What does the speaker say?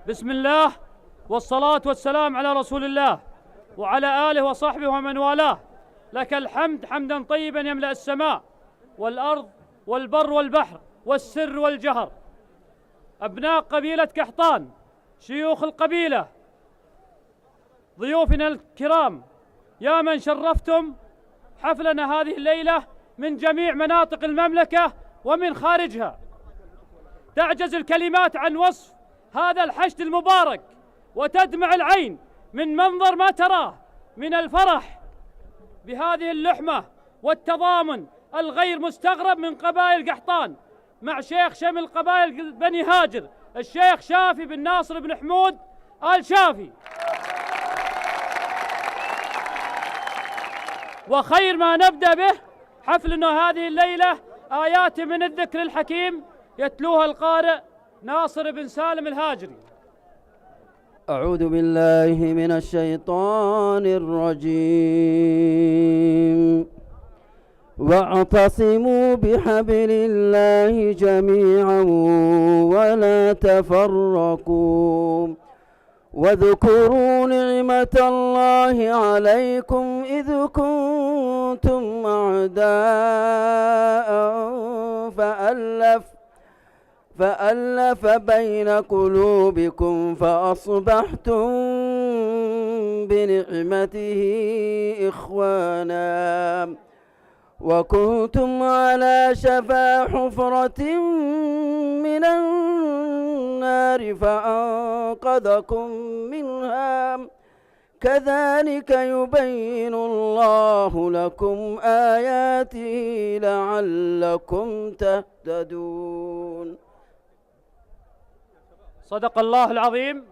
بسم الله والصلاة والسلام على رسول الله وعلى آله وصحبه ومن والاه. لك الحمد حمدا طيبا يملأ السماء والأرض والبر والبحر والسر والجهر. أبناء قبيلة قحطان، شيوخ القبيلة، ضيوفنا الكرام، يا من شرفتم حفلنا هذه الليلة من جميع مناطق المملكة ومن خارجها. تعجز الكلمات عن وصف هذا الحشد المبارك، وتدمع العين من منظر ما تراه من الفرح بهذه اللحمة والتضامن الغير مستغرب من قبائل قحطان مع شيخ شمل قبائل بني هاجر الشيخ شافي بن ناصر بن حمود آل شافي. وخير ما نبدأ به حفلنا هذه الليلة آيات من الذكر الحكيم يتلوها القارئ ناصر بن سالم الهاجري. أعوذ بالله من الشيطان الرجيم. واعتصموا بحبل الله جميعا ولا تفرقوا واذكروا نعمة الله عليكم إذ كنتم أعداء فألف بين قلوبكم فأصبحتم بنعمته إخوانا وكنتم على شفا حفرة من النار فأنقذكم منها كذلك يبين الله لكم آياته لعلكم تهتدون. صدق الله العظيم.